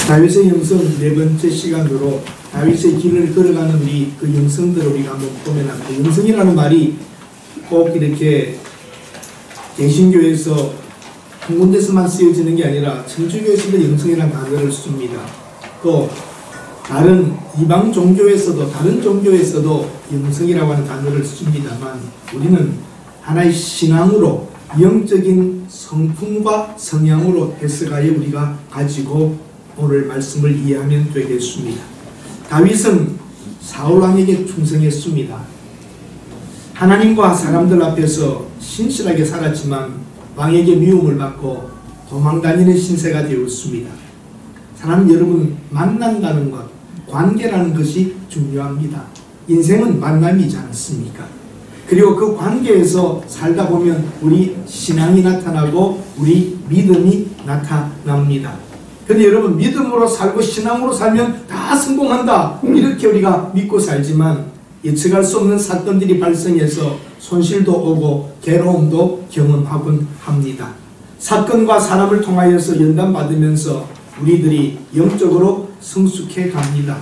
다윗의 영성 네 번째 시간으로 다윗의 길을 걸어가는 우리 그 영성들을 우리가 한번 보면 합니다. 영성이라는 말이 꼭 이렇게 개신교에서 한 군데서만 쓰여지는 게 아니라 천주교에서도 영성이라는 단어를 씁니다. 또 다른 이방 종교에서도 다른 종교에서도 영성이라고 하는 단어를 씁니다만 우리는 하나의 신앙으로 영적인 성품과 성향으로 해석하여 우리가 가지고 오늘 말씀을 이해하면 되겠습니다. 다윗은 사울왕에게 충성했습니다. 하나님과 사람들 앞에서 신실하게 살았지만 왕에게 미움을 받고 도망다니는 신세가 되었습니다. 사람 여러분, 만난다는 것, 관계라는 것이 중요합니다. 인생은 만남이지 않습니까? 그리고 그 관계에서 살다 보면 우리 신앙이 나타나고 우리 믿음이 나타납니다. 그런데 여러분, 믿음으로 살고 신앙으로 살면 다 성공한다 이렇게 우리가 믿고 살지만 예측할 수 없는 사건들이 발생해서 손실도 오고 괴로움도 경험하곤 합니다. 사건과 사람을 통하여서 연단받으면서 우리들이 영적으로 성숙해 갑니다.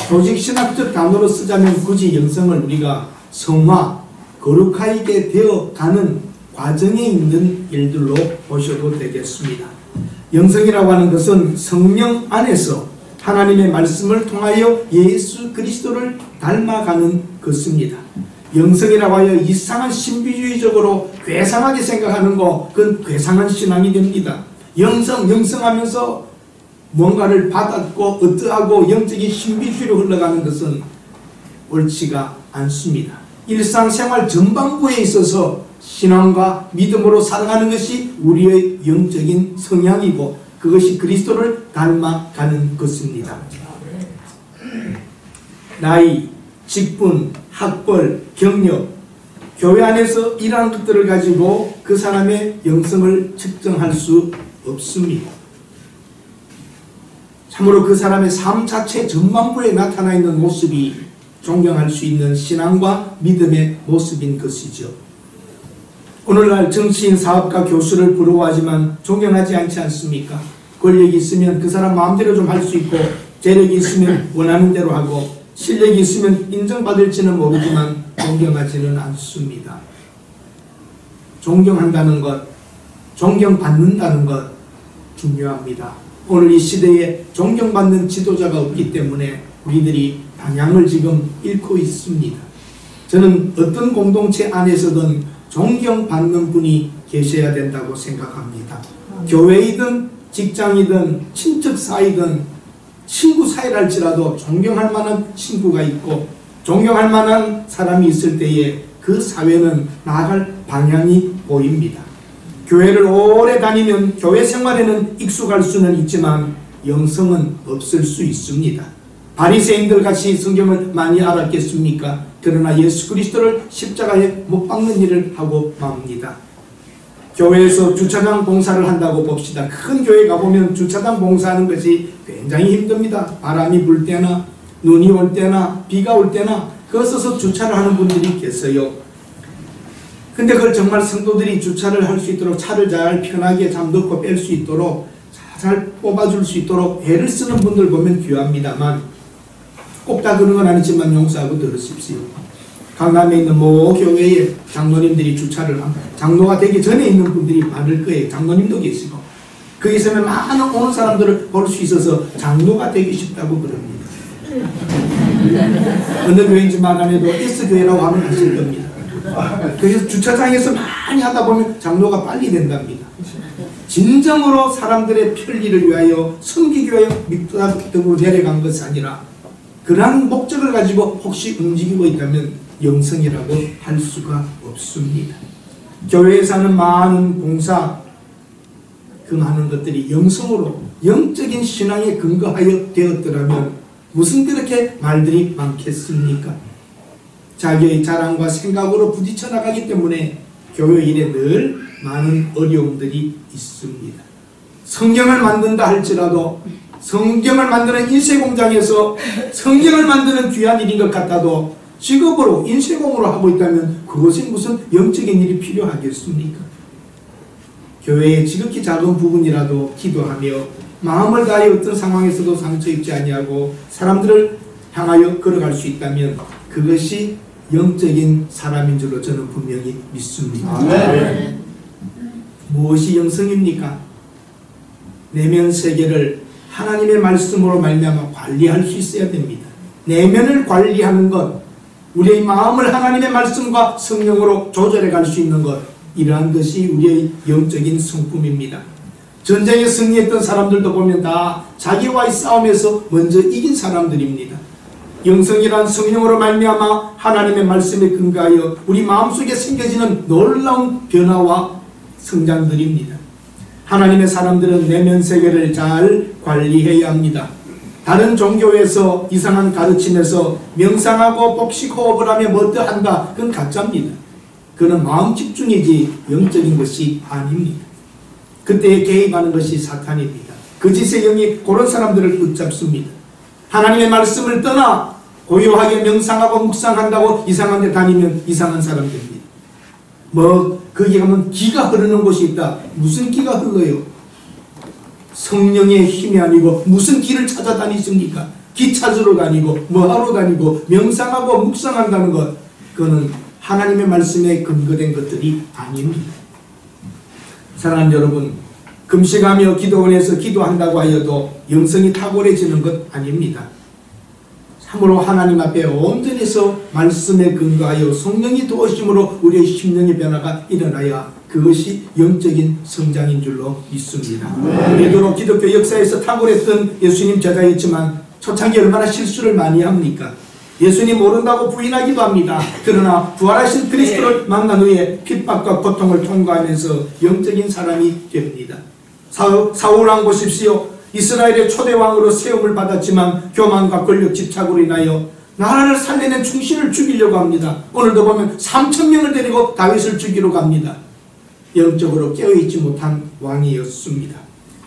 조직신학적 단어로 쓰자면 굳이 영성을 우리가 성화, 거룩하게 되어가는 과정에 있는 일들로 보셔도 되겠습니다. 영성이라고 하는 것은 성령 안에서 하나님의 말씀을 통하여 예수 그리스도를 닮아가는 것입니다. 영성이라고 하여 이상한 신비주의적으로 괴상하게 생각하는 거, 그건 괴상한 신앙이 됩니다. 영성하면서 뭔가를 받았고 어떠하고 영적인 신비주의로 흘러가는 것은 옳지가 않습니다. 일상생활 전반부에 있어서 신앙과 믿음으로 살아가는 것이 우리의 영적인 성향이고 그것이 그리스도를 닮아가는 것입니다. 나이, 직분, 학벌, 경력, 교회 안에서 이러한 것들을 가지고 그 사람의 영성을 측정할 수 없습니다. 참으로 그 사람의 삶 자체 전반부에 나타나 있는 모습이 존경할 수 있는 신앙과 믿음의 모습인 것이죠. 오늘날 정치인, 사업가, 교수를 부러워하지만 존경하지 않지 않습니까? 권력이 있으면 그 사람 마음대로 좀 할 수 있고 재력이 있으면 원하는 대로 하고 실력이 있으면 인정받을지는 모르지만 존경하지는 않습니다. 존경한다는 것, 존경받는다는 것 중요합니다. 오늘 이 시대에 존경받는 지도자가 없기 때문에 우리들이 방향을 지금 잃고 있습니다. 저는 어떤 공동체 안에서든 존경받는 분이 계셔야 된다고 생각합니다. 교회이든 직장이든 친척 사이든 친구 사이랄지라도 존경할 만한 친구가 있고 존경할 만한 사람이 있을 때에 그 사회는 나아갈 방향이 보입니다. 교회를 오래 다니면 교회 생활에는 익숙할 수는 있지만 영성은 없을 수 있습니다. 바리새인들 같이 성경을 많이 알았겠습니까? 그러나 예수 그리스도를 십자가에 못 박는 일을 하고 맙니다. 교회에서 주차장 봉사를 한다고 봅시다. 큰 교회 가보면 주차장 봉사하는 것이 굉장히 힘듭니다. 바람이 불 때나 눈이 올 때나 비가 올 때나 그거 써서 주차를 하는 분들이 계세요. 근데 그걸 정말 성도들이 주차를 할 수 있도록 차를 잘 편하게 잠넣고 뺄 수 있도록 잘 뽑아줄 수 있도록 애를 쓰는 분들 보면 귀합니다만 꼭 다 그런 건 아니지만 용서하고 들으십시오. 강남에 있는 모 교회에 장로님들이 주차를 합니다. 장로가 되기 전에 있는 분들이 많을 거예요. 장로님도 계시고 거기 있으면 많은 오는 사람들을 볼 수 있어서 장로가 되기 쉽다고 그럽니다. 어느 교회인지 말 안 해도 S교회라고 하면 아실 겁니다. 그래서 주차장에서 많이 하다 보면 장로가 빨리 된답니다. 진정으로 사람들의 편리를 위하여 섬기기 위하여 밑바닥으로 내려간 것이 아니라 그러한 목적을 가지고 혹시 움직이고 있다면 영성이라고 할 수가 없습니다. 교회에서 하는 많은 봉사, 그 많은 것들이 영성으로 영적인 신앙에 근거하여 되었더라면 무슨 그렇게 말들이 많겠습니까? 자기의 자랑과 생각으로 부딪혀 나가기 때문에 교회 일에 늘 많은 어려움들이 있습니다. 성경을 만든다 할지라도 성경을 만드는 인쇄공장에서 성경을 만드는 귀한 일인 것 같아도 직업으로 인쇄공으로 하고 있다면 그것이 무슨 영적인 일이 필요하겠습니까? 교회의 지극히 작은 부분이라도 기도하며 마음을 다하여 어떤 상황에서도 상처 입지 아니하고 사람들을 향하여 걸어갈 수 있다면 그것이 영적인 사람인 줄로 저는 분명히 믿습니다. 아멘. 무엇이 영성입니까? 내면 세계를 하나님의 말씀으로 말미암아 관리할 수 있어야 됩니다. 내면을 관리하는 것, 우리의 마음을 하나님의 말씀과 성령으로 조절해 갈 수 있는 것, 이러한 것이 우리의 영적인 성품입니다. 전쟁에 승리했던 사람들도 보면 다 자기와의 싸움에서 먼저 이긴 사람들입니다. 영성이란 성령으로 말미암아 하나님의 말씀에 근거하여 우리 마음속에 생겨지는 놀라운 변화와 성장들입니다. 하나님의 사람들은 내면 세계를 잘 관리해야 합니다. 다른 종교에서 이상한 가르침에서 명상하고 복식 호흡을 하며 뭐더한다, 그건 가짜입니다. 그는 마음 집중이지 영적인 것이 아닙니다. 그때에 개입하는 것이 사탄입니다. 거짓의 영이 그런 사람들을 붙잡습니다. 하나님의 말씀을 떠나 고요하게 명상하고 묵상한다고 이상한 데 다니면 이상한 사람 됩니다. 거기 가면 기가 흐르는 곳이 있다. 무슨 기가 흘러요? 성령의 힘이 아니고 무슨 길을 찾아다니십니까? 기 찾으러 다니고 뭐하러 다니고 명상하고 묵상한다는 것, 그거는 하나님의 말씀에 근거된 것들이 아닙니다. 사랑하는 여러분, 금식하며 기도원에서 기도한다고 하여도 영성이 탁월해지는 것 아닙니다. 참으로 하나님 앞에 온전해서 말씀에 근거하여 성령이 도우심으로 우리의 심령의 변화가 일어나야 그것이 영적인 성장인 줄로 믿습니다. 베드로 기독교 역사에서 탁월했던 예수님 제자였지만 초창기 얼마나 실수를 많이 합니까? 예수님 모른다고 부인하기도 합니다. 그러나 부활하신 그리스도를 만난 후에 핍박과 고통을 통과하면서 영적인 사람이 됩니다. 사울왕 보십시오. 이스라엘의 초대왕으로 세움을 받았지만 교만과 권력 집착으로 인하여 나라를 살려낸 충신을 죽이려고 합니다. 오늘도 보면 3,000명을 데리고 다윗을 죽이러 갑니다. 영적으로 깨어있지 못한 왕이었습니다.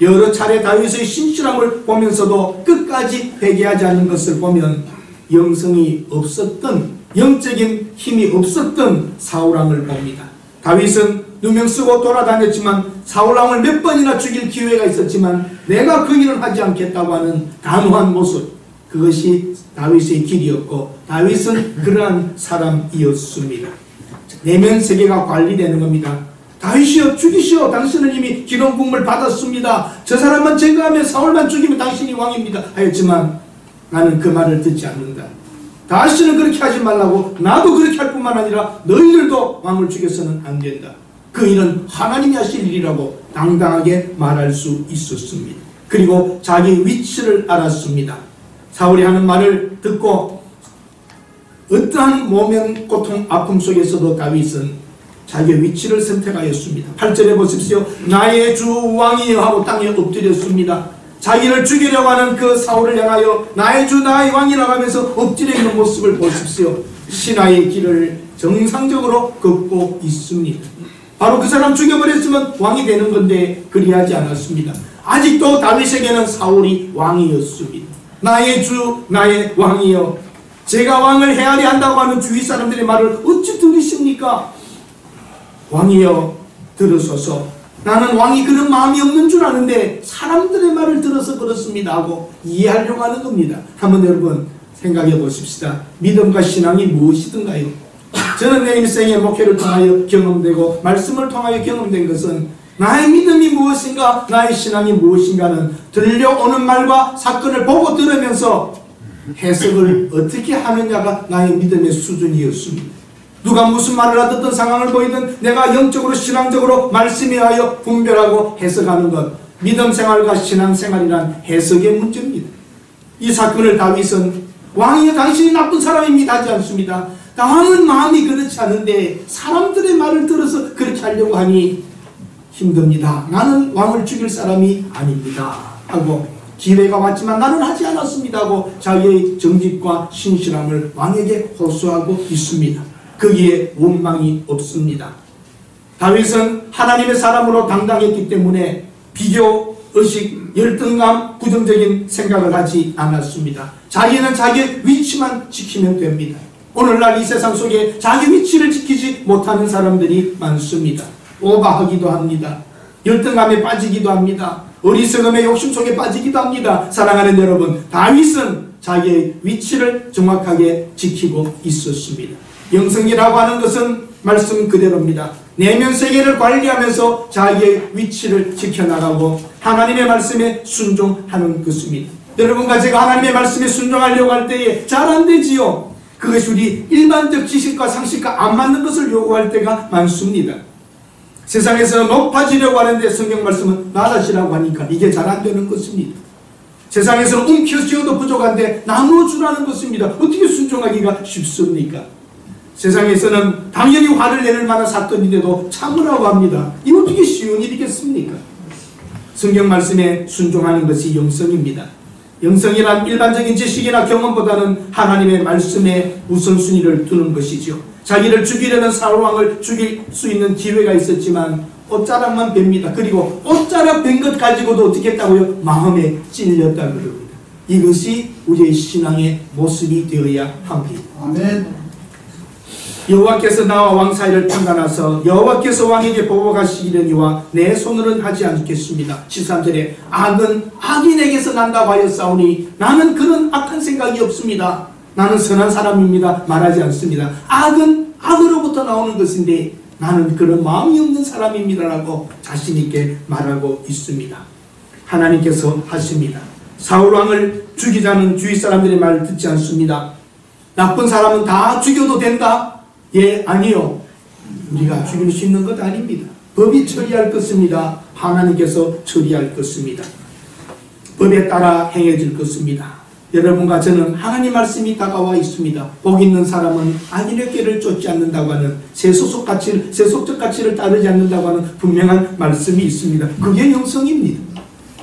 여러 차례 다윗의 신실함을 보면서도 끝까지 회개하지 않는 것을 보면 영성이 없었던, 영적인 힘이 없었던 사울왕을 봅니다. 다윗은 누명 쓰고 돌아다녔지만 사울왕을 몇 번이나 죽일 기회가 있었지만 내가 그 일은 하지 않겠다고 하는 단호한 모습, 그것이 다윗의 길이었고 다윗은 그러한 사람이었습니다. 내면 세계가 관리되는 겁니다. 다윗이여 죽이시오. 당신은 이미 기름 부음을 받았습니다. 저 사람만 제거하면 사울만 죽이면 당신이 왕입니다 하였지만 나는 그 말을 듣지 않는다. 다시는 그렇게 하지 말라고, 나도 그렇게 할 뿐만 아니라 너희들도 왕을 죽여서는 안 된다. 그 일은 하나님이 하실 일이라고 당당하게 말할 수 있었습니다. 그리고 자기 위치를 알았습니다. 사울이 하는 말을 듣고 어떠한 모면 고통 아픔 속에서도 다윗은 자기의 위치를 선택하였습니다. 8절에 보십시오. 나의 주 왕이여 하고 땅에 엎드렸습니다. 자기를 죽이려고 하는 그 사울을 향하여 나의 주 나의 왕이라고 하면서 엎드려 있는 모습을 보십시오. 신하의 길을 정상적으로 걷고 있습니다. 바로 그 사람 죽여버렸으면 왕이 되는 건데 그리하지 않았습니다. 아직도 다윗에게는 사울이 왕이었습니다. 나의 주 나의 왕이여, 제가 왕을 헤아려 한다고 하는 주위 사람들의 말을 어찌 들으십니까? 왕이여 들으소서. 나는 왕이 그런 마음이 없는 줄 아는데 사람들의 말을 들어서 그렇습니다 하고 이해하려고 하는 겁니다. 한번 여러분 생각해 보십시다. 믿음과 신앙이 무엇이든가요? 저는 내 일생의 목회를 통하여 경험되고 말씀을 통하여 경험된 것은 나의 믿음이 무엇인가, 나의 신앙이 무엇인가는 들려오는 말과 사건을 보고 들으면서 해석을 어떻게 하느냐가 나의 믿음의 수준이었습니다. 누가 무슨 말을 하든 상황을 보이든 내가 영적으로 신앙적으로 말씀에 하여 분별하고 해석하는 것, 믿음 생활과 신앙 생활이란 해석의 문제입니다. 이 사건을 다윗은 왕이여 당신이 나쁜 사람입니다 하지 않습니다. 왕은 마음이 그렇지 않은데 사람들의 말을 들어서 그렇게 하려고 하니 힘듭니다. 나는 왕을 죽일 사람이 아닙니다 하고, 기회가 왔지만 나는 하지 않았습니다 하고 자기의 정직과 신실함을 왕에게 호소하고 있습니다. 거기에 원망이 없습니다. 다윗은 하나님의 사람으로 당당했기 때문에 비교, 의식, 열등감, 부정적인 생각을 하지 않았습니다. 자기는 자기의 위치만 지키면 됩니다. 오늘날 이 세상 속에 자기 위치를 지키지 못하는 사람들이 많습니다. 오버하기도 합니다. 열등감에 빠지기도 합니다. 어리석음의 욕심 속에 빠지기도 합니다. 사랑하는 여러분, 다윗은 자기의 위치를 정확하게 지키고 있었습니다. 영성이라고 하는 것은 말씀 그대로입니다. 내면 세계를 관리하면서 자기의 위치를 지켜나가고 하나님의 말씀에 순종하는 것입니다. 여러분과 제가 하나님의 말씀에 순종하려고 할 때에 잘 안 되지요. 그것이 우리 일반적 지식과 상식과 안 맞는 것을 요구할 때가 많습니다. 세상에서 높아지려고 하는데 성경 말씀은 낮아지라고 하니까 이게 잘 안 되는 것입니다. 세상에서 움켜쥐어도 부족한데 나눠주라는 것입니다. 어떻게 순종하기가 쉽습니까? 세상에서는 당연히 화를 내릴 만한 사건인데도 참으라고 합니다. 이 어떻게 쉬운 일이겠습니까? 성경 말씀에 순종하는 것이 영성입니다. 영성이란 일반적인 지식이나 경험보다는 하나님의 말씀에 우선순위를 두는 것이죠. 자기를 죽이려는 사울왕을 죽일 수 있는 기회가 있었지만 옷자락만 뺍니다. 그리고 옷자락 뺀 것 가지고도 어떻게 했다고요? 마음에 찔렸다 그럽니다. 이것이 우리의 신앙의 모습이 되어야 합니다. 아멘. 여호와께서 나와 왕 사이를 판단하사 여호와께서 왕에게 보복하시기려니와 내 손으로는 하지 않겠습니다. 13절에 악은 악인에게서 난다고 하였사오니 나는 그런 악한 생각이 없습니다. 나는 선한 사람입니다. 말하지 않습니다. 악은 악으로부터 나오는 것인데 나는 그런 마음이 없는 사람입니다라고 자신 있게 말하고 있습니다. 하나님께서 하십니다. 사울왕을 죽이자는 주위 사람들의 말을 듣지 않습니다. 나쁜 사람은 다 죽여도 된다? 예, 아니요. 우리가 죽일 수 있는 것 아닙니다. 법이 처리할 것입니다. 하나님께서 처리할 것입니다. 법에 따라 행해질 것입니다. 여러분과 저는 하나님 말씀이 다가와 있습니다. 복 있는 사람은 악인의 길을 쫓지 않는다고 하는 세속적 가치를 따르지 않는다고 하는 분명한 말씀이 있습니다. 그게 영성입니다.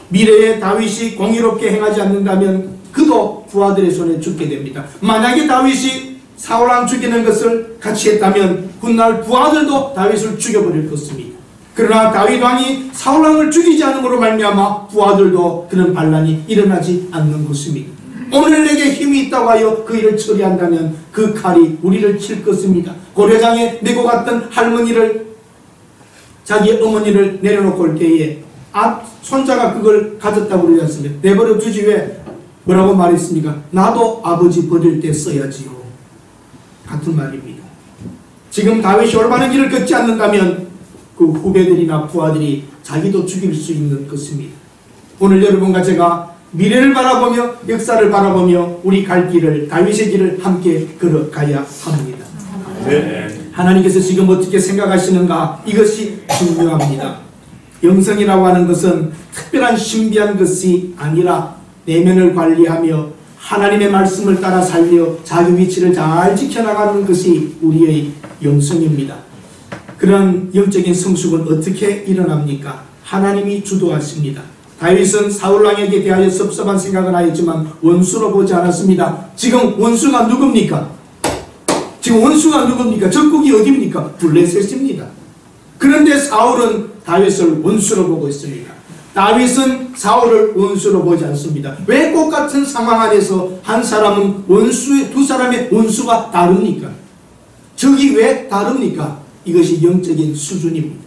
미래에 다윗이 공의롭게 행하지 않는다면 그도 부하들의 손에 죽게 됩니다. 만약에 다윗이 사울왕 죽이는 것을 같이 했다면 훗날 부하들도 다윗을 죽여버릴 것입니다. 그러나 다윗 왕이 사울왕을 죽이지 않음으로 말미암아 부하들도 그런 반란이 일어나지 않는 것입니다. 오늘 내게 힘이 있다고 하여 그 일을 처리한다면 그 칼이 우리를 칠 것입니다. 고려장에 메고 갔던 할머니를, 자기 어머니를 내려놓고 올 때에 손자가 그걸 가졌다고 그러지 않습니까? 내버려 두지 왜? 뭐라고 말했습니까? 나도 아버지 버릴 때 써야지요. 같은 말입니다. 지금 다윗이 올바른 길을 걷지 않는다면 그 후배들이나 부하들이 자기도 죽일 수 있는 것입니다. 오늘 여러분과 제가 미래를 바라보며 역사를 바라보며 우리 갈 길을, 다윗의 길을 함께 걸어가야 합니다. 네. 하나님께서 지금 어떻게 생각하시는가? 이것이 중요합니다. 영성이라고 하는 것은 특별한 신비한 것이 아니라 내면을 관리하며 하나님의 말씀을 따라 살려 자기 위치를 잘 지켜나가는 것이 우리의 영성입니다. 그런 영적인 성숙은 어떻게 일어납니까? 하나님이 주도하십니다. 다윗은 사울왕에게 대하여 섭섭한 생각은 하였지만 원수로 보지 않았습니다. 지금 원수가 누굽니까? 적국이 어디입니까? 블레셋입니다. 그런데 사울은 다윗을 원수로 보고 있습니다. 다윗은 사울을 원수로 보지 않습니다. 왜 똑같은 상황 안에서 한 사람은 두 사람의 원수가 다릅니까? 적이 왜 다릅니까? 이것이 영적인 수준입니다.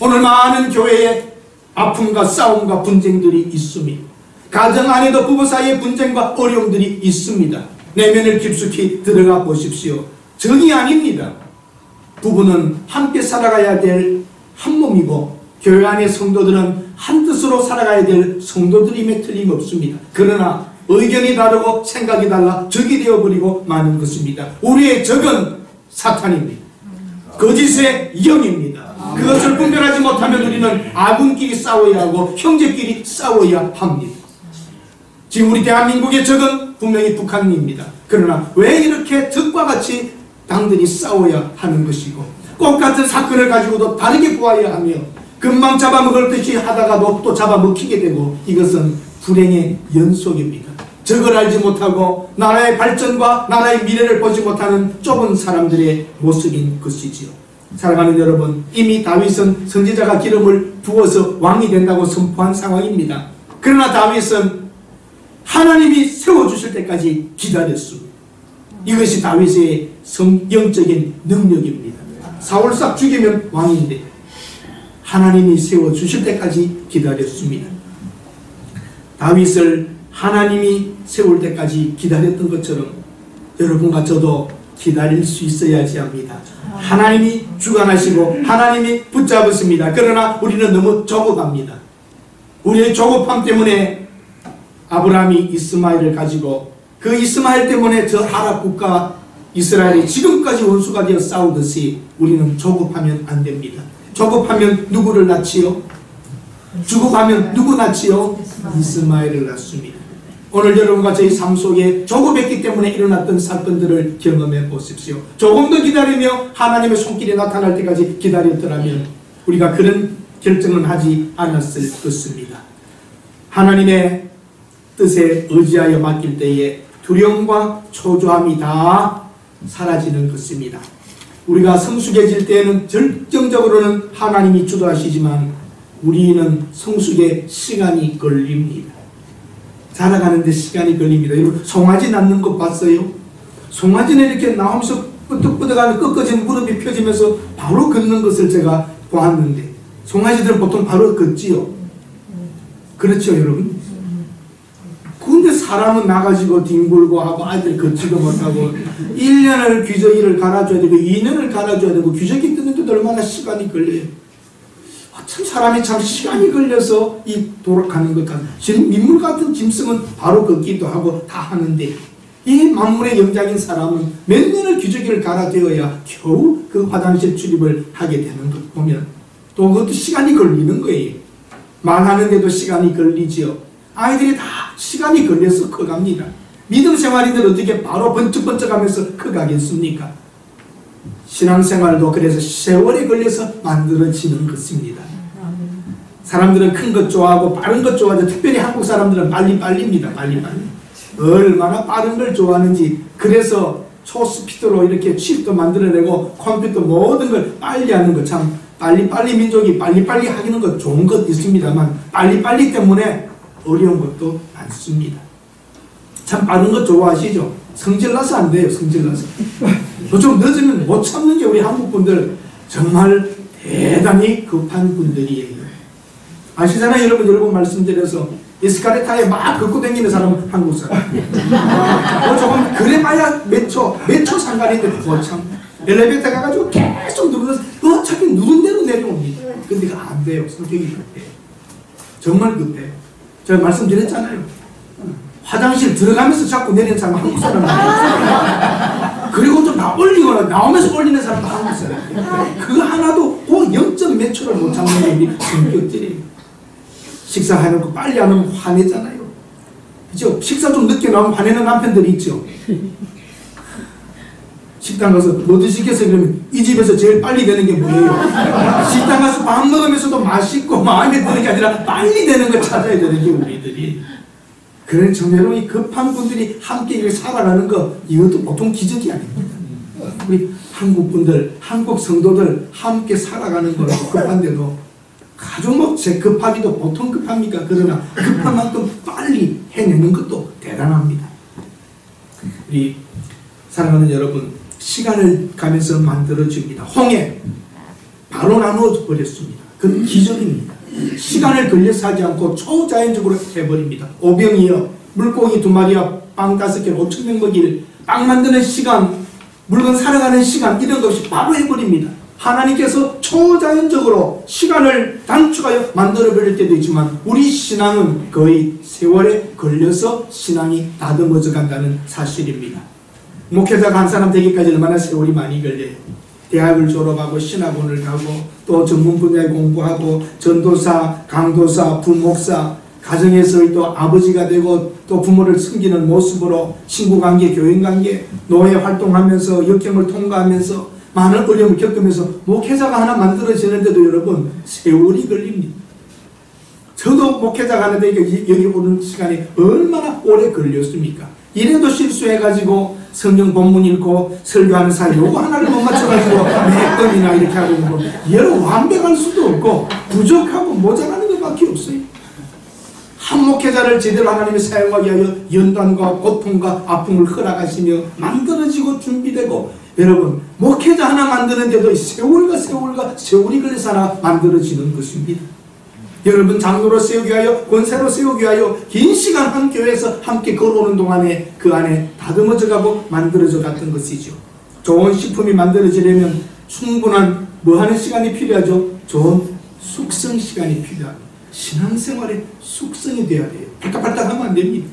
오늘 많은 교회에 아픔과 싸움과 분쟁들이 있습니다. 가정 안에도 부부 사이에 분쟁과 어려움들이 있습니다. 내면을 깊숙이 들어가 보십시오. 적이 아닙니다. 부부는 함께 살아가야 될 한 몸이고 교회 안의 성도들은 한 뜻으로 살아가야 될 성도들임에 틀림없습니다. 그러나 의견이 다르고 생각이 달라 적이 되어버리고 마는 것입니다. 우리의 적은 사탄입니다. 거짓의 영입니다. 그것을 분별하지 못하면 우리는 아군끼리 싸워야 하고 형제끼리 싸워야 합니다. 지금 우리 대한민국의 적은 분명히 북한입니다. 그러나 왜 이렇게 적과 같이 당들이 싸워야 하는 것이고 똑같은 사건을 가지고도 다르게 보아야 하며 금방 잡아먹을 듯이 하다가도 또 잡아먹히게 되고 이것은 불행의 연속입니다. 적을 알지 못하고 나라의 발전과 나라의 미래를 보지 못하는 좁은 사람들의 모습인 것이지요. 사랑하는 여러분, 이미 다윗은 선지자가 기름을 부어서 왕이 된다고 선포한 상황입니다. 그러나 다윗은 하나님이 세워주실 때까지 기다렸습니다. 이것이 다윗의 영적인 능력입니다. 사울 싹 죽이면 왕인데 하나님이 세워주실 때까지 기다렸습니다. 다윗을 하나님이 세울 때까지 기다렸던 것처럼 여러분과 저도 기다릴 수 있어야지 합니다. 하나님이 주관하시고 하나님이 붙잡으십니다. 그러나 우리는 너무 조급합니다. 우리의 조급함 때문에 아브라함이 이스마엘을 가지고 그 이스마엘 때문에 저 아랍 국가 이스라엘이 지금까지 원수가 되어 싸우듯이 우리는 조급하면 안 됩니다. 조급하면 누구를 낳지요? 조급하면 누구 낳지요? 이스마엘을 낳습니다. 오늘 여러분과 저희 삶 속에 조급했기 때문에 일어났던 사건들을 경험해 보십시오. 조금 더 기다리며 하나님의 손길이 나타날 때까지 기다렸더라면 우리가 그런 결정은 하지 않았을 것입니다. 하나님의 뜻에 의지하여 맡길 때에 두려움과 초조함이 다 사라지는 것입니다. 우리가 성숙해질 때에는 결정적으로는 하나님이 주도하시지만 우리는 성숙에 시간이 걸립니다. 자라가는데 시간이 걸립니다. 여러분 송아지 낳는 거 봤어요? 송아지는 이렇게 나오면서 끄덕끄덕하는 꺾어진 무릎이 펴지면서 바로 걷는 것을 제가 보았는데 송아지들은 보통 바로 걷지요. 그렇죠 여러분? 근데 사람은 나가지고 뒹굴고 하고 아이들 걷지도 못하고 1년을 귀저귀를 갈아줘야 되고 2년을 갈아줘야 되고 귀저귀 뜨는데도 얼마나 시간이 걸려요. 참 사람이 참 시간이 걸려서 이 돌아가는 것 같아요. 민물 같은 짐승은 바로 걷기도 하고 다 하는데 이 만물의 영장인 사람은 몇 년을 귀저귀를 갈아되어야 겨우 그 화장실 출입을 하게 되는 것 보면 또 그것도 시간이 걸리는 거예요. 말하는데도 시간이 걸리지요. 아이들이 다 시간이 걸려서 커갑니다. 믿음 생활인들 어떻게 바로 번쩍번쩍 하면서 커가겠습니까? 신앙생활도 그래서 세월에 걸려서 만들어지는 것입니다. 사람들은 큰 것 좋아하고 빠른 것 좋아하죠. 특별히 한국 사람들은 빨리빨리입니다. 빨리빨리. 얼마나 빠른 걸 좋아하는지. 그래서 초스피드로 이렇게 칩도 만들어내고 컴퓨터 모든 걸 빨리 하는 것 참 빨리빨리 민족이 빨리빨리 하기는 것 좋은 것 있습니다만 빨리빨리 때문에 어려운 것도 많습니다. 참 빠른 것 좋아하시죠? 성질나서 안 돼요. 성질나서. 좀 늦으면 못 참는 게 우리 한국 분들 정말 대단히 급한 분들이에요. 아시잖아요 여러분. 여러 번 말씀드려서 에스카레타에 막 걷고 다니는 사람은 한국 사람. 조금 그래봐야 몇 초 상관인데 못 참. 엘리베이터 가가지고 계속 누르면서 어차피 누른 대로 내려옵니다. 근데 그거 안 돼요. 성격이 급해요. 정말 급해요. 제가 말씀드렸잖아요. 화장실 들어가면서 자꾸 내리는 사람은 한국 사람 아니에요. 그리고 좀 다 올리거나 나오면서 올리는 사람도 한국 사람이에요. 그거 하나도 그 0. 몇 초를 못 참는 게 우리 성격들이에요. 식사해놓고 빨리 안 오면 화내잖아요. 그죠? 식사 좀 늦게 나오면 화내는 남편들이 있죠. 식당 가서 뭐 드시겠어요? 그러면 이 집에서 제일 빨리 되는 게 뭐예요? 식당 가서 밥 먹으면서도 맛있고 마음에 드는 게 아니라 빨리 되는 걸 찾아야 되는 게 우리들이. 그런 정말로 이 급한 분들이 함께 이렇게 살아가는 거 이것도 보통 기적이 아닙니다. 우리 한국 분들, 한국 성도들 함께 살아가는 거는 급한데도 아주 뭐 급하기도 보통 급합니까? 그러나 급한 만큼 빨리 해내는 것도 대단합니다. 우리 사랑하는 여러분, 시간을 가면서 만들어집니다. 홍해 바로 나누어 버렸습니다. 그건 기적입니다. 시간을 걸려서 하지 않고 초자연적으로 해버립니다. 오병이어 물고기 2마리와 빵 5개 5,000명 먹일 빵 만드는 시간, 물건 사러가는 시간 이런 것 없이 바로 해버립니다. 하나님께서 초자연적으로 시간을 단축하여 만들어버릴 때도 있지만 우리 신앙은 거의 세월에 걸려서 신앙이 다듬어져 간다는 사실입니다. 목회자가 한 사람 되기까지 얼마나 세월이 많이 걸려요. 대학을 졸업하고 신학원을 가고 또 전문 분야에 공부하고 전도사, 강도사, 부목사, 가정에서 또 아버지가 되고 또 부모를 섬기는 모습으로 친구관계, 교인관계, 노예 활동하면서 역경을 통과하면서 많은 어려움을 겪으면서 목회자가 하나 만들어지는데도 여러분 세월이 걸립니다. 저도 목회자가 하나 되니까 여기 오는 시간이 얼마나 오래 걸렸습니까? 이래도 실수해가지고 성경 본문 읽고 설교하는 사이 요거 하나를 못 맞춰가지고 몇 번이나 이렇게 하고 있는 거 여러 완벽할 수도 없고 부족하고 모자라는 것밖에 없어요. 한 목회자를 제대로 하나님이 사용하기 위하여 연단과 고통과 아픔을 허락하시며 만들어지고 준비되고 여러분, 목회자 하나 만드는데도 세월이 걸려서 하나 만들어지는 것입니다. 여러분, 장로로 세우기 위하여, 권세로 세우기 위하여 긴 시간 한 교회에서 함께 걸어오는 동안에 그 안에 다듬어져 가고 만들어져 갔던 것이죠. 좋은 식품이 만들어지려면 충분한 뭐 하는 시간이 필요하죠? 좋은 숙성 시간이 필요합니다. 신앙생활에 숙성이 돼야 돼요. 발딱발딱하면 안 됩니다.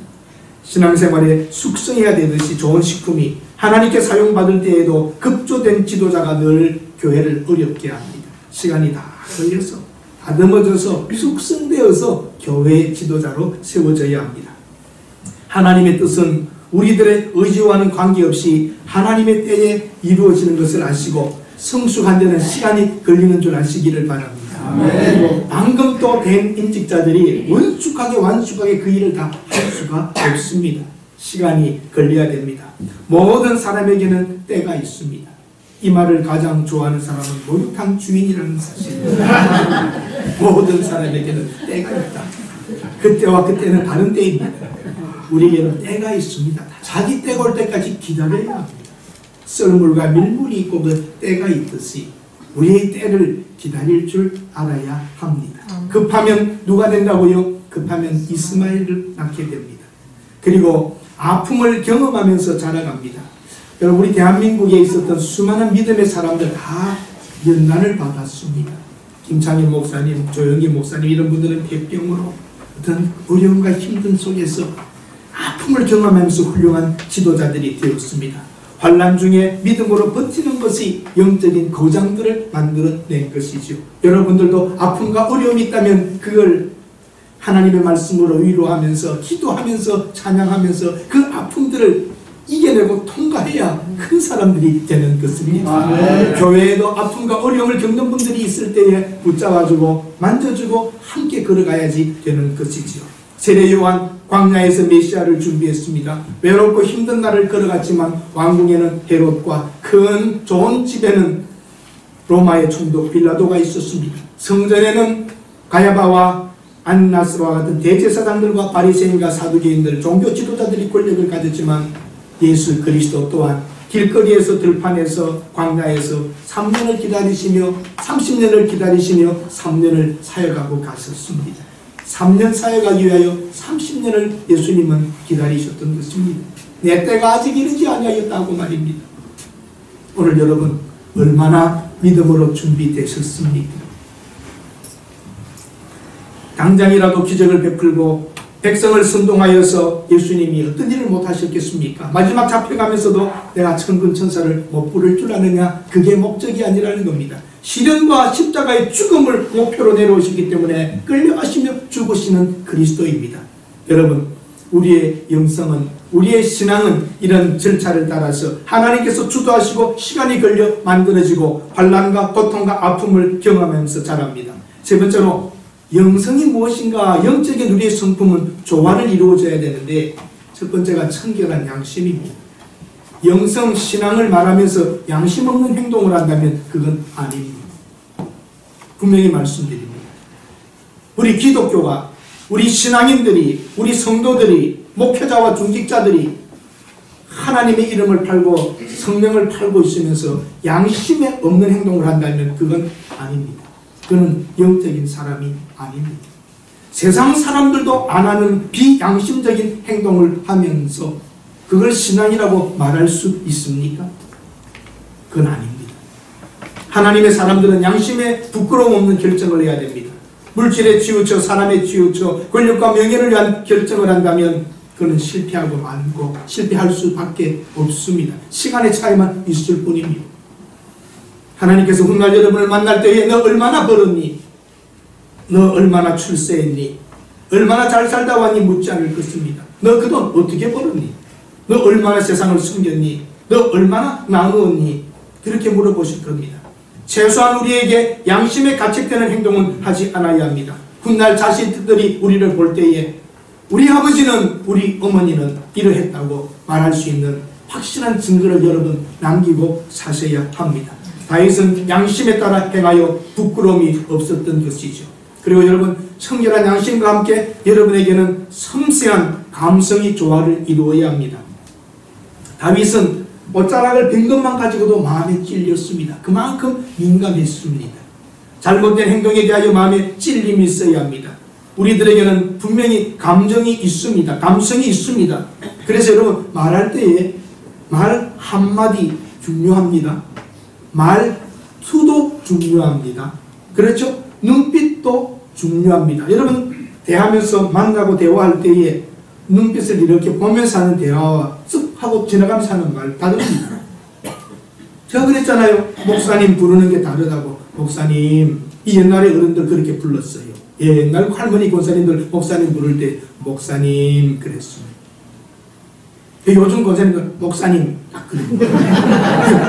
신앙생활에 숙성해야 되듯이 좋은 식품이 하나님께 사용받을 때에도 급조된 지도자가 늘 교회를 어렵게 합니다. 시간이 다 걸려서 다듬어져서 숙성되어서 교회의 지도자로 세워져야 합니다. 하나님의 뜻은 우리들의 의지와는 관계없이 하나님의 때에 이루어지는 것을 아시고 성숙한 데는 시간이 걸리는 줄 아시기를 바랍니다. 그리고 방금 또 된 임직자들이 완숙하게 그 일을 다 할 수가 없습니다. 시간이 걸려야 됩니다. 모든 사람에게는 때가 있습니다. 이 말을 가장 좋아하는 사람은 목욕탕 주인이라는 사실입니다. 모든 사람에게는 때가 있다. 그때와 그때는 다른 때입니다. 우리에게는 때가 있습니다. 자기 때가 올 때까지 기다려야 합니다. 썰물과 밀물이 있고 그 때가 있듯이 우리의 때를 기다릴 줄 알아야 합니다. 급하면 누가 된다고요? 급하면 이스마엘을 낳게 됩니다. 그리고 아픔을 경험하면서 자라갑니다. 여러분, 우리 대한민국에 있었던 수많은 믿음의 사람들 다 연단을 받았습니다. 김창일 목사님, 조영기 목사님 이런 분들은 폐병으로 어떤 어려움과 힘든 속에서 아픔을 경험하면서 훌륭한 지도자들이 되었습니다. 환난 중에 믿음으로 버티는 것이 영적인 거장들을 만들어낸 것이죠. 여러분들도 아픔과 어려움이 있다면 그걸 하나님의 말씀으로 위로하면서 기도하면서 찬양하면서 그 아픔들을 이겨내고 통과해야 큰 사람들이 되는 것입니다. 교회에도 아픔과 어려움을 겪는 분들이 있을 때에 붙잡아주고 만져주고 함께 걸어가야지 되는 것이지요. 세례 요한 광야에서 메시아를 준비했습니다. 외롭고 힘든 날을 걸어갔지만 왕궁에는 헤롯과 큰 좋은 집에는 로마의 총독 빌라도가 있었습니다. 성전에는 가야바와 안나스와 같은 대제사장들과 바리새인과 사두개인들, 종교 지도자들이 권력을 가졌지만 예수 그리스도 또한 길거리에서 들판에서 광야에서 3년을 기다리시며 30년을 기다리시며 3년을 사역하고 가셨습니다. 3년 사역하기 위하여 30년을 예수님은 기다리셨던 것입니다. 내 때가 아직 이르지 아니하였다고 말입니다. 오늘 여러분 얼마나 믿음으로 준비되셨습니까? 당장이라도 기적을 베풀고 백성을 선동하여서 예수님이 어떤 일을 못하셨겠습니까? 마지막 잡혀가면서도 내가 천군 천사를 못 부를 줄 아느냐? 그게 목적이 아니라는 겁니다. 시련과 십자가의 죽음을 목표로 내려오시기 때문에 끌려가시며 죽으시는 그리스도입니다. 여러분, 우리의 영성은, 우리의 신앙은 이런 절차를 따라서 하나님께서 주도하시고 시간이 걸려 만들어지고 환난과 고통과 아픔을 경험하면서 자랍니다. 세 번째로 영성이 무엇인가? 영적인 우리의 성품은 조화를 이루어져야 되는데 첫 번째가 청결한 양심입니다. 영성, 신앙을 말하면서 양심 없는 행동을 한다면 그건 아닙니다. 분명히 말씀드립니다. 우리 기독교가, 우리 신앙인들이, 우리 성도들이, 목회자와 중직자들이 하나님의 이름을 팔고 성령을 팔고 있으면서 양심에 없는 행동을 한다면 그건 아닙니다. 그는 영적인 사람이 아닙니다. 세상 사람들도 안 하는 비양심적인 행동을 하면서 그걸 신앙이라고 말할 수 있습니까? 그건 아닙니다. 하나님의 사람들은 양심에 부끄러움 없는 결정을 해야 됩니다. 물질에 치우쳐 사람에 치우쳐 권력과 명예를 위한 결정을 한다면 그는 실패하고 말고 실패할 수밖에 없습니다. 시간의 차이만 있을 뿐입니다. 하나님께서 훗날 여러분을 만날 때에 너 얼마나 벌었니? 너 얼마나 출세했니? 얼마나 잘 살다 왔니? 묻지 않을 것입니다. 너 그 돈 어떻게 벌었니? 너 얼마나 세상을 숨겼니? 너 얼마나 나누었니? 그렇게 물어보실 겁니다. 최소한 우리에게 양심에 가책되는 행동은 하지 않아야 합니다. 훗날 자식들이 우리를 볼 때에 우리 아버지는, 우리 어머니는 이러했다고 말할 수 있는 확실한 증거를 여러분 남기고 사셔야 합니다. 다윗은 양심에 따라 행하여 부끄러움이 없었던 것이죠. 그리고 여러분, 청결한 양심과 함께 여러분에게는 섬세한 감성이 조화를 이루어야 합니다. 다윗은 옷자락을 빈 것만 가지고도 마음에 찔렸습니다. 그만큼 민감했습니다. 잘못된 행동에 대하여 마음에 찔림이 있어야 합니다. 우리들에게는 분명히 감정이 있습니다. 감성이 있습니다. 그래서 여러분 말할 때에 말 한마디 중요합니다. 말투도 중요합니다. 그렇죠? 눈빛도 중요합니다. 여러분 대하면서 만나고 대화할 때에 눈빛을 이렇게 보면서 하는 대화와 쓱 하고 지나가면서 하는 말 다릅니다. 제가 그랬잖아요. 목사님 부르는 게 다르다고. 목사님, 이 옛날에 어른들 그렇게 불렀어요. 예, 옛날 할머니 권사님들 목사님 부를 때 목사님 그랬습니다. 요즘 권사님들 목사님 딱 그래요.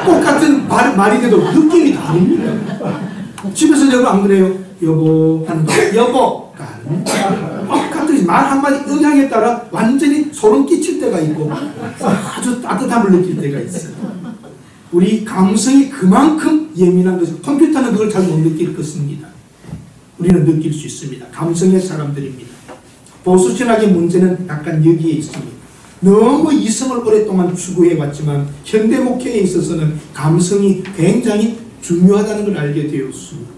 똑같은 말이 돼도 느낌이 다릅니다. 집에서 여러분 안 그래요? 여보 하는 거 여보 똑같은 말 한마디 의향에 따라 완전히 소름 끼칠 때가 있고 아주 따뜻함을 느낄 때가 있어요. 우리 감성이 그만큼 예민한 것이 컴퓨터는 그걸 잘 못 느낄 것입니다. 우리는 느낄 수 있습니다. 감성의 사람들입니다. 보수신학의 문제는 약간 여기에 있습니다. 너무 이성을 오랫동안 추구해왔지만 현대 목회에 있어서는 감성이 굉장히 중요하다는 걸 알게 되었습니다.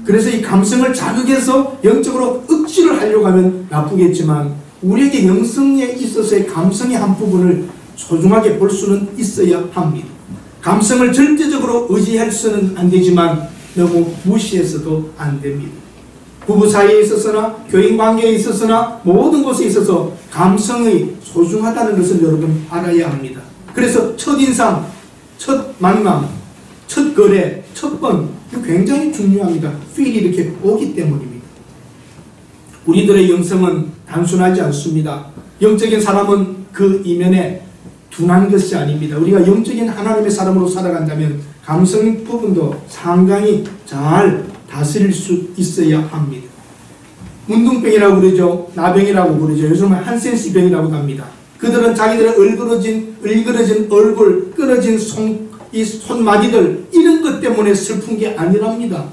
그래서 이 감성을 자극해서 영적으로 억지를 하려고 하면 나쁘겠지만 우리에게 영성에 있어서의 감성의 한 부분을 소중하게 볼 수는 있어야 합니다. 감성을 절대적으로 의지할 수는 안 되지만 너무 무시해서도 안 됩니다. 부부 사이에 있어서나 교인 관계에 있어서나 모든 것에 있어서 감성이 소중하다는 것을 여러분 알아야 합니다. 그래서 첫인상, 첫 만남, 첫 거래, 첫 번 굉장히 중요합니다. 필이 이렇게 오기 때문입니다. 우리들의 영성은 단순하지 않습니다. 영적인 사람은 그 이면에 둔한 것이 아닙니다. 우리가 영적인 하나님의 사람으로 살아간다면 감성 부분도 상당히 잘 다스릴 수 있어야 합니다. 문둥병이라고 그러죠. 나병이라고 그러죠. 요즘은 한센시 병이라고 합니다. 그들은 자기들의 얼그러진 얼굴, 끊어진 손마디들 이런 것 때문에 슬픈 게 아니랍니다.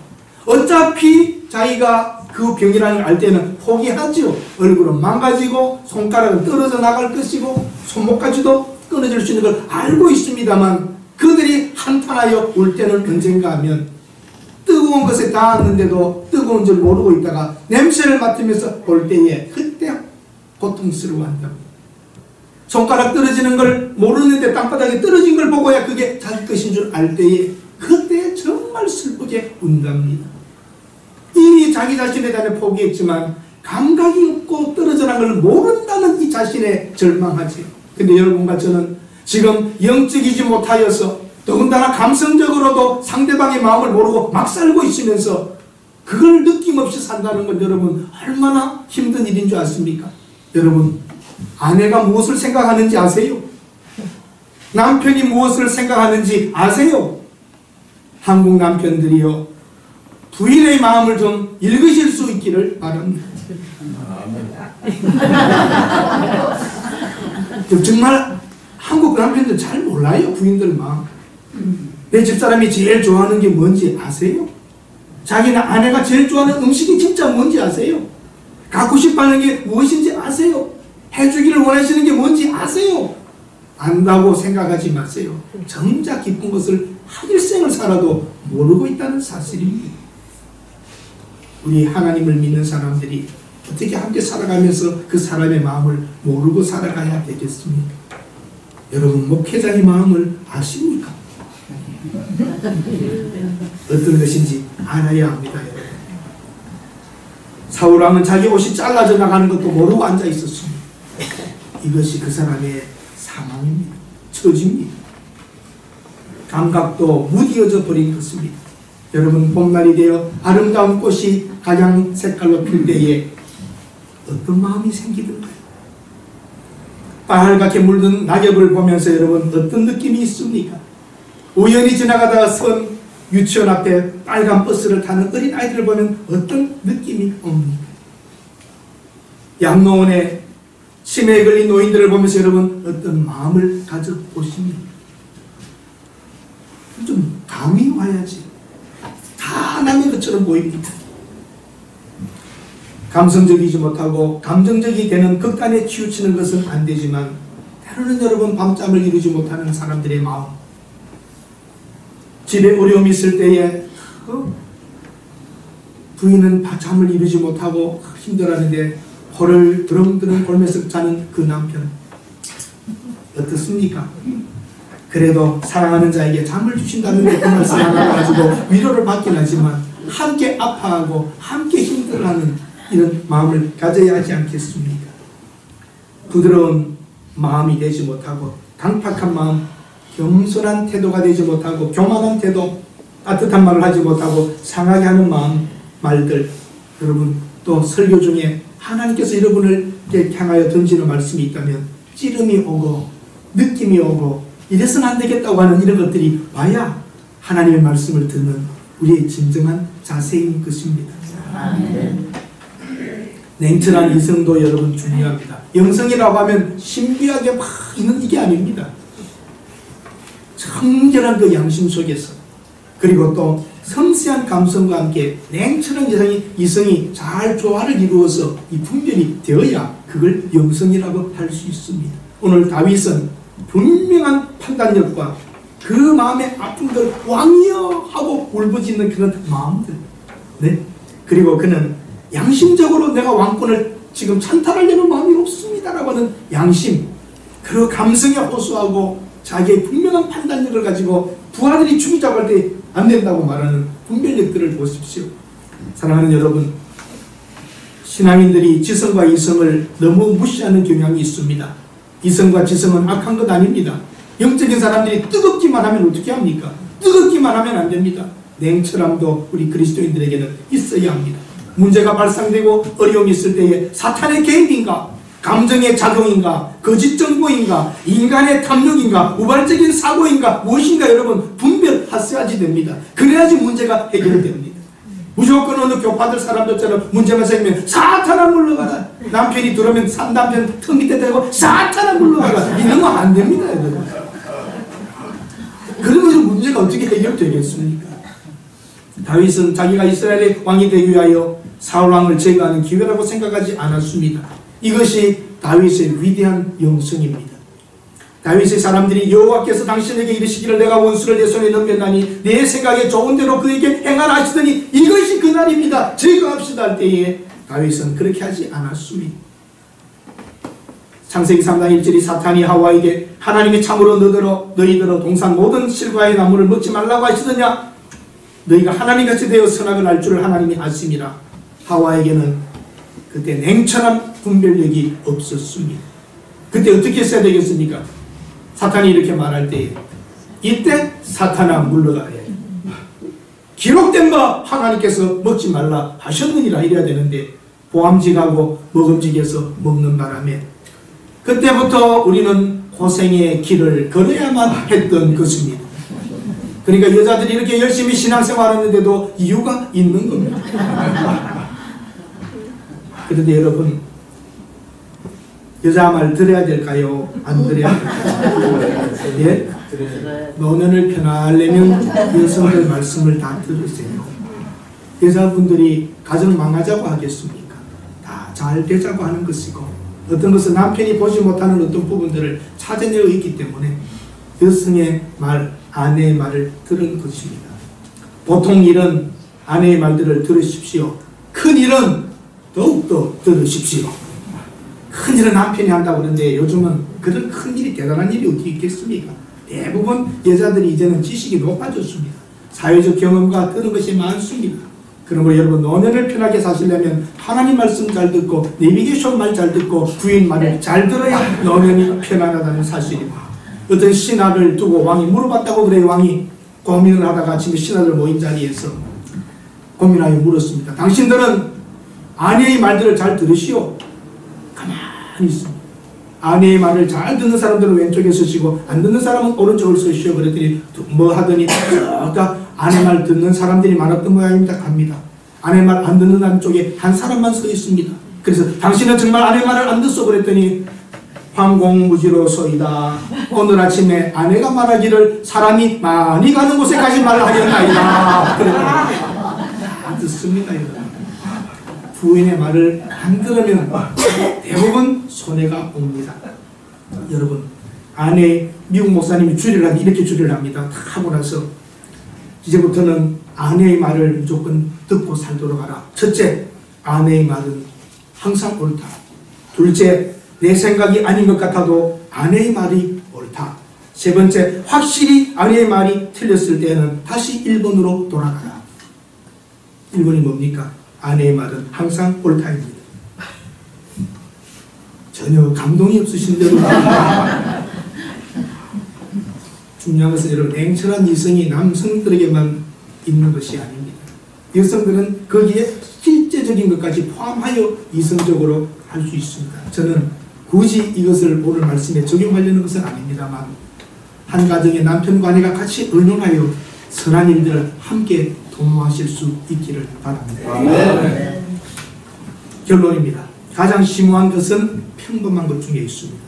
어차피 자기가 그 병이라는 걸 알 때는 포기하죠. 얼굴은 망가지고 손가락은 떨어져 나갈 것이고 손목까지도 끊어질 수 있는 걸 알고 있습니다만 그들이 한탄하여 울 때는 언젠가 하면 뜨거운 것에 닿았는데도 뜨거운 줄 모르고 있다가 냄새를 맡으면서 올 때에 그때 고통스러워한답니다. 손가락 떨어지는 걸 모르는데 땅바닥에 떨어진 걸 보고야 그게 자기 것인 줄 알 때에 그때 정말 슬프게 운답니다. 이미 자기 자신에 대해 포기했지만 감각이 없고 떨어져 난 걸 모른다는 이 자신에 절망하지. 근데 여러분과 저는 지금 영적이지 못하여서 더군다나 감성적으로도 상대방의 마음을 모르고 막 살고 있으면서 그걸 느낌 없이 산다는 건 여러분 얼마나 힘든 일인 줄 아십니까? 여러분 아내가 무엇을 생각하는지 아세요? 남편이 무엇을 생각하는지 아세요? 한국 남편들이요 부인의 마음을 좀 읽으실 수 있기를 바랍니다. 정말 한국 남편들 잘 몰라요. 부인들 마음. 내 집사람이 제일 좋아하는 게 뭔지 아세요? 자기는 아내가 제일 좋아하는 음식이 진짜 뭔지 아세요? 갖고 싶어하는 게 무엇인지 아세요? 해주기를 원하시는 게 뭔지 아세요? 안다고 생각하지 마세요. 정작 기쁜 것을 한 일생을 살아도 모르고 있다는 사실입니다. 우리 하나님을 믿는 사람들이 어떻게 함께 살아가면서 그 사람의 마음을 모르고 살아가야 되겠습니까? 여러분 목회자의 마음을 아십니까? 어떤 것인지 알아야 합니다. 여러분. 사울왕은 자기 옷이 잘라져 나가는 것도 모르고 앉아 있었습니다. 이것이 그 사람의 사망입니다. 처지입니다. 감각도 무디어져 버린 것입니다. 여러분 봄날이 되어 아름다운 꽃이 가장 색깔로 필 때에 어떤 마음이 생기던가요? 빨갛게 물든 낙엽을 보면서 여러분 어떤 느낌이 있습니까? 우연히 지나가다가 선 유치원 앞에 빨간 버스를 타는 어린 아이들을 보면 어떤 느낌이 옵니까? 양로원에 치매에 걸린 노인들을 보면서 여러분 어떤 마음을 가져보십니까? 좀 감이 와야지. 다 남의 것처럼 보입니다. 감성적이지 못하고 감정적이 되는 극단에 치우치는 것은 안 되지만 하루는 여러분 밤잠을 이루지 못하는 사람들의 마음, 집에 어려움이 있을 때에 부인은 잠을 이루지 못하고 힘들어하는데 코를 드렁드렁 골면서 자는 그 남편 어떻습니까? 그래도 사랑하는 자에게 잠을 주신다는데 그 말씀 하나 가지고 위로를 받긴 하지만 함께 아파하고 함께 힘들어하는 이런 마음을 가져야 하지 않겠습니까? 부드러운 마음이 되지 못하고 강팍한 마음, 겸손한 태도가 되지 못하고 교만한 태도, 따뜻한 말을 하지 못하고 상하게 하는 마음, 말들, 여러분 또 설교 중에 하나님께서 여러분을 향하여 던지는 말씀이 있다면 찌름이 오고 느낌이 오고 이래서는 안 되겠다고 하는 이런 것들이 와야 하나님의 말씀을 듣는 우리의 진정한 자세인 것입니다. 냉철한 이성도 여러분 중요합니다. 영성이라고 하면 신비하게 막 있는 이게 아닙니다. 청결한 그 양심 속에서 그리고 또 섬세한 감성과 함께 냉철한 이성이 잘 조화를 이루어서 이 분별이 되어야 그걸 영성이라고 할 수 있습니다. 오늘 다윗은 분명한 판단력과 그 마음의 아픔들 왕이여 하고 울부짖는 그런 마음들, 네? 그리고 그는 양심적으로 내가 왕권을 지금 찬탈하려는 마음이 없습니다라고 하는 양심, 그 감성에 호소하고 자기의 분명한 판단력을 가지고 부하들이 죽이자고 할 때 안 된다고 말하는 분별력들을 보십시오. 사랑하는 여러분, 신앙인들이 지성과 이성을 너무 무시하는 경향이 있습니다. 이성과 지성은 악한 것 아닙니다. 영적인 사람들이 뜨겁기만 하면 어떻게 합니까? 뜨겁기만 하면 안 됩니다. 냉철함도 우리 그리스도인들에게는 있어야 합니다. 문제가 발생되고 어려움이 있을 때에 사탄의 개입인가? 감정의 작용인가? 거짓 정보인가? 인간의 탐욕인가? 우발적인 사고인가? 무엇인가? 여러분 분별하셔야지 됩니다. 그래야지 문제가 해결됩니다. 무조건 어느 교파들 사람들처럼 문제가 생기면 사탄아 물러가라. 남편이 들어오면 남편 턱 밑에 대고 사탄아 물러가라. 이런 거 안 됩니다. 여러분. 그러면 문제가 어떻게 해결되겠습니까? 다윗은 자기가 이스라엘의 왕이 되기 위하여 사울 왕을 제거하는 기회라고 생각하지 않았습니다. 이것이 다윗의 위대한 영성입니다. 다윗의 사람들이 여호와께서 당신에게 이르시기를 내가 원수를 내 손에 넘겼나니 내 생각에 좋은 대로 그에게 행하라 하시더니 이것이 그날입니다. 제거합시다 할 때에 다윗은 그렇게 하지 않았습니다. 창세기 3장 1절이 사탄이 하와에게 하나님이 참으로 너희들어 동산 모든 실과의 나무를 먹지 말라고 하시더냐? 너희가 하나님같이 되어 선악을 알 줄을 하나님이 아심이라. 하와에게는 그때 냉철한 분별력이 없었습니다. 그때 어떻게 했어야 되겠습니까? 사탄이 이렇게 말할 때에 이때 사탄아 물러가야 해. 기록된 바 하나님께서 먹지 말라 하셨느니라 이래야 되는데 보암직하고 먹음직해서 먹는 바람에 그때부터 우리는 고생의 길을 걸어야만 했던 것입니다. 그러니까 여자들이 이렇게 열심히 신앙생활하는데도 이유가 있는 겁니다. 그런데 여러분, 여자 말 들어야 될까요? 안 들어야 될까요? 예? 노년을 편하려면 여성들 말씀을 다 들으세요. 여자분들이 가정 망하자고 하겠습니까? 다 잘 되자고 하는 것이고 어떤 것은 남편이 보지 못하는 어떤 부분들을 찾아내어 있기 때문에 여성의 말, 아내의 말을 들은 것입니다. 보통 일은 아내의 말들을 들으십시오. 큰 일은 더욱더 들으십시오. 큰 일은 남편이 한다고 그러는데 요즘은 그런 큰 일이 대단한 일이 어디 있겠습니까? 대부분 여자들이 이제는 지식이 높아졌습니다. 사회적 경험과 들은 것이 많습니다. 그러므로 여러분 노년을 편하게 사시려면 하나님 말씀 잘 듣고 내비게이션 말 잘 듣고 부인 말을 잘 들어야 노년이 편안하다는 사실입니다. 어떤 신하를 두고 왕이 물어봤다고 그래요. 왕이 고민을 하다가 지금 신하들 모인 자리에서 고민하여 물었습니다. 당신들은 아내의 말들을 잘 들으시오. 가만히 있습니다. 아내의 말을 잘 듣는 사람들은 왼쪽에 서시고 안 듣는 사람은 오른쪽을 서시오. 그랬더니 뭐 하더니 아내 말 듣는 사람들이 많았던 모양입니다. 갑니다. 아내 말 안 듣는 한쪽에 한 사람만 서 있습니다. 그래서 당신은 정말 아내 말을 안 듣소 그랬더니 황공무지로소이다. 오늘 아침에 아내가 말하기를 사람이 많이 가는 곳에 가지 말라 하였나이다. 그랬더니 듣습니다. 부인의 말을 안 들으면 대부분 손해가 옵니다. 여러분 아내, 미국 목사님이 주례를 하는데 이렇게 주례를 합니다. 다 하고 나서 이제부터는 아내의 말을 무조건 듣고 살도록 하라. 첫째, 아내의 말은 항상 옳다. 둘째, 내 생각이 아닌 것 같아도 아내의 말이 옳다. 세 번째, 확실히 아내의 말이 틀렸을 때는 다시 1번으로 돌아가라. 1번이 뭡니까? 아내의 말은 항상 옳다입니다. 전혀 감동이 없으신데도 중요한 것은 여러분, 냉철한 이성이 남성들에게만 있는 것이 아닙니다. 여성들은 거기에 실제적인 것까지 포함하여 이성적으로 할 수 있습니다. 저는 굳이 이것을 오늘 말씀에 적용하려는 것은 아닙니다만, 한 가정의 남편과 아내가 같이 의논하여 선한 일들을 함께 도모하실 수 있기를 바랍니다. 네. 결론입니다. 가장 심오한 것은 평범한 것 중에 있습니다.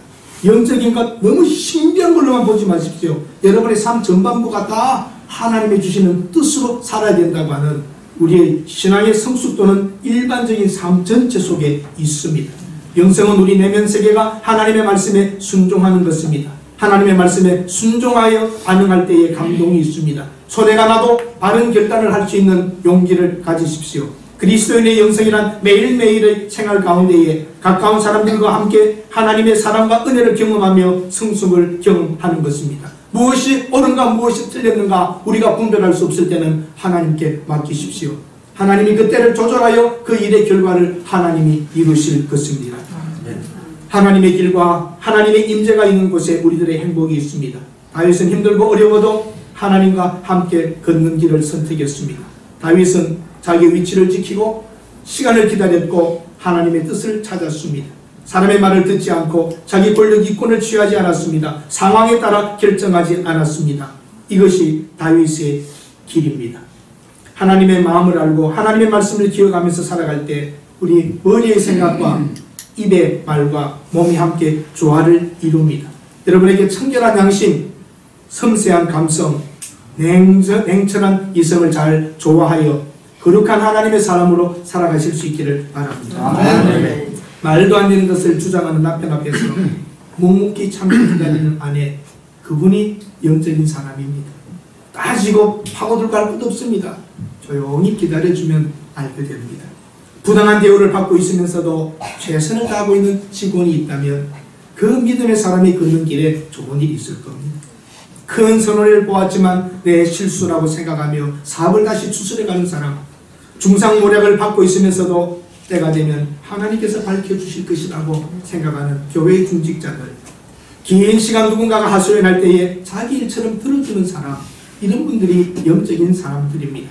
영적인 것 너무 신비한 걸로만 보지 마십시오. 여러분의 삶 전반부가 다 하나님이 주시는 뜻으로 살아야 된다고 하는 우리의 신앙의 성숙도는 일반적인 삶 전체 속에 있습니다. 영성은 우리 내면 세계가 하나님의 말씀에 순종하는 것입니다. 하나님의 말씀에 순종하여 반응할 때에 감동이 있습니다. 손해가 나도 바른 결단을 할 수 있는 용기를 가지십시오. 그리스도인의 영성이란 매일매일의 생활 가운데에 가까운 사람들과 함께 하나님의 사랑과 은혜를 경험하며 성숙을 경험하는 것입니다. 무엇이 옳은가 무엇이 틀렸는가 우리가 분별할 수 없을 때는 하나님께 맡기십시오. 하나님이 그 때를 조절하여 그 일의 결과를 하나님이 이루실 것입니다. 하나님의 길과 하나님의 임재가 있는 곳에 우리들의 행복이 있습니다. 다윗은 힘들고 어려워도 하나님과 함께 걷는 길을 선택했습니다. 다윗은 자기의 위치를 지키고 시간을 기다렸고 하나님의 뜻을 찾았습니다. 사람의 말을 듣지 않고 자기 권력 이권을 취하지 않았습니다. 상황에 따라 결정하지 않았습니다. 이것이 다윗의 길입니다. 하나님의 마음을 알고 하나님의 말씀을 기억하면서 살아갈 때 우리 머리의 생각과 입의 말과 몸이 함께 조화를 이룹니다. 여러분에게 청결한 양심, 섬세한 감성, 냉철한 이성을 잘 조화하여 거룩한 하나님의 사람으로 살아가실 수 있기를 바랍니다. 아멘. 말도 안 되는 것을 주장하는 남편 앞에서 묵묵히 참고 기다리는 아내, 그분이 영적인 사람입니다. 따지고 파고들고 할 것도 없습니다. 조용히 기다려주면 알게 됩니다. 부당한 대우를 받고 있으면서도 최선을 다하고 있는 직원이 있다면 그 믿음의 사람이 걷는 길에 좋은 일이 있을 겁니다. 큰 선호를 보았지만 내 실수라고 생각하며 사업을 다시 추스려가는 사람, 중상모략을 받고 있으면서도 때가 되면 하나님께서 밝혀주실 것이라고 생각하는 교회의 중직자들, 긴 시간 누군가가 하소연할 때에 자기 일처럼 들어주는 사람, 이런 분들이 영적인 사람들입니다.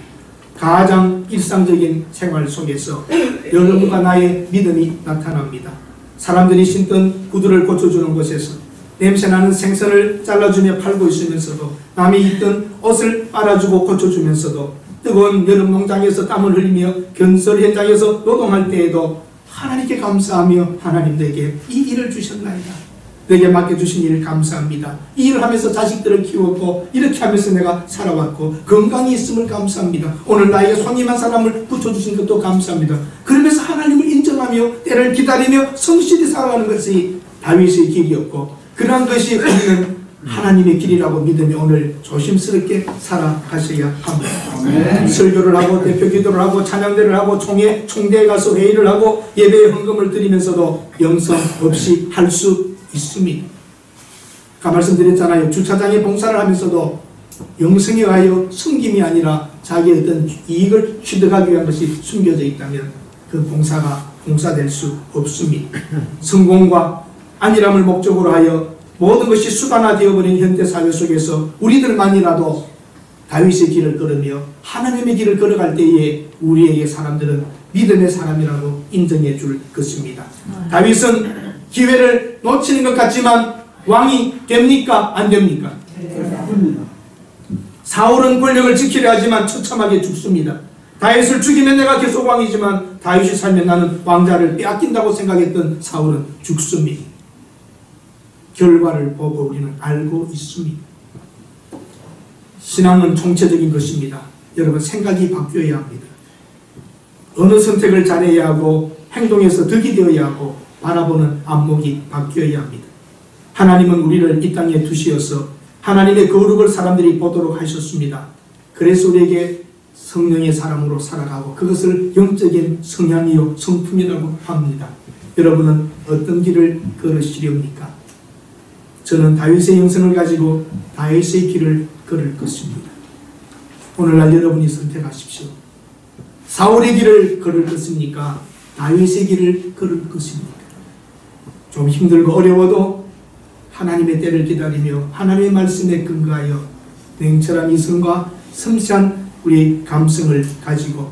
가장 일상적인 생활 속에서 여러분과 나의 믿음이 나타납니다. 사람들이 신던 구두를 고쳐주는 곳에서 냄새나는 생선을 잘라주며 팔고 있으면서도 남이 입던 옷을 빨아주고 고쳐주면서도 뜨거운 여름 농장에서 땀을 흘리며 건설 현장에서 노동할 때에도 하나님께 감사하며 하나님 내게 이 일을 주셨나이다. 내게 맡겨주신 일을 감사합니다. 이 일을 하면서 자식들을 키웠고 이렇게 하면서 내가 살아왔고 건강이 있음을 감사합니다. 오늘 나에게 손님한 사람을 붙여주신 것도 감사합니다. 그러면서 하나님을 인정하며 때를 기다리며 성실히 살아가는 것이 다윗의 길이었고 그러한 것이 우리는 하나님의 길이라고 믿으며 오늘 조심스럽게 살아가셔야 합니다. 설교를 하고 대표 기도를 하고 찬양대를 하고 총대에 가서 회의를 하고 예배에 헌금을 드리면서도 영성 없이 할 수 있습니다. 아까 말씀드렸잖아요. 주차장에 봉사를 하면서도 영성에 의하여 숨김이 아니라 자기의 어떤 이익을 취득하기 위한 것이 숨겨져 있다면 그 봉사가 봉사될 수 없습니다. 성공과 안일함을 목적으로 하여 모든 것이 수단화되어버린 현대사회 속에서 우리들만이라도 다윗의 길을 걸으며 하나님의 길을 걸어갈 때에 우리에게 사람들은 믿음의 사람이라고 인정해 줄 것입니다. 다윗은 기회를 놓치는 것 같지만 왕이 됩니까? 안 됩니까? 사울은 권력을 지키려 하지만 처참하게 죽습니다. 다윗을 죽이면 내가 계속 왕이지만 다윗이 살면 나는 왕자를 빼앗긴다고 생각했던 사울은 죽습니다. 결과를 보고 우리는 알고 있습니다. 신앙은 총체적인 것입니다. 여러분 생각이 바뀌어야 합니다. 어느 선택을 잘해야 하고 행동에서 덕이 되어야 하고 바라보는 안목이 바뀌어야 합니다. 하나님은 우리를 이 땅에 두시어서 하나님의 거룩을 사람들이 보도록 하셨습니다. 그래서 우리에게 성령의 사람으로 살아가고 그것을 영적인 성향이요 성품이라고 합니다. 여러분은 어떤 길을 걸으시렵니까? 저는 다윗의 영성을 가지고 다윗의 길을 걸을 것입니다. 오늘날 여러분이 선택하십시오. 사울의 길을 걸을 것입니까? 다윗의 길을 걸을 것입니까? 좀 힘들고 어려워도 하나님의 때를 기다리며 하나님의 말씀에 근거하여 냉철한 이성과 섬세한 우리 감성을 가지고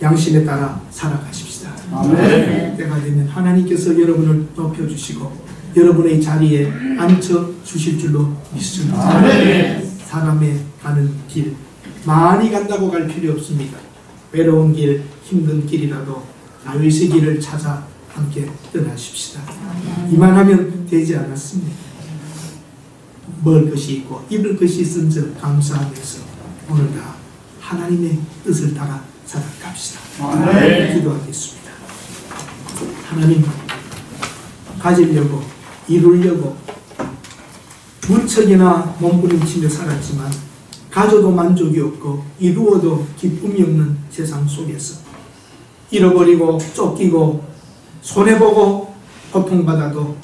양심에 따라 살아가십시다. 아멘. 때가 되면 하나님께서 여러분을 높여주시고 여러분의 자리에 앉혀주실 줄로 믿습니다. 아멘. 사람의 가는 길 많이 간다고 갈 필요 없습니다. 외로운 길, 힘든 길이라도 다윗의 길을 찾아 함께 떠나십시다. 이만하면 되지 않았습니다. 먹을 것이 있고 입을 것이 있은즉 감사하면서 오늘 다 하나님의 뜻을 따라 살아갑시다. 네. 기도하겠습니다. 하나님, 가지려고 이루려고 무척이나 몸부림치며 살았지만 가져도 만족이 없고 이루어도 기쁨이 없는 세상 속에서 잃어버리고 쫓기고 손해보고 고통받아도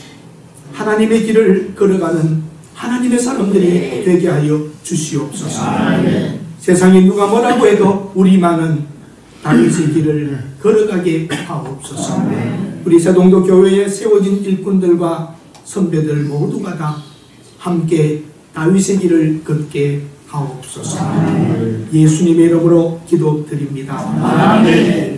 하나님의 길을 걸어가는 하나님의 사람들이 되게 하여 주시옵소서. 아멘. 세상에 누가 뭐라고 해도 우리만은 다윗의 길을 걸어가게 하옵소서. 아멘. 우리 세동도 교회에 세워진 일꾼들과 선배들 모두가 다 함께 다윗의 길을 걷게 하옵소서. 아멘. 예수님의 이름으로 기도드립니다. 아멘.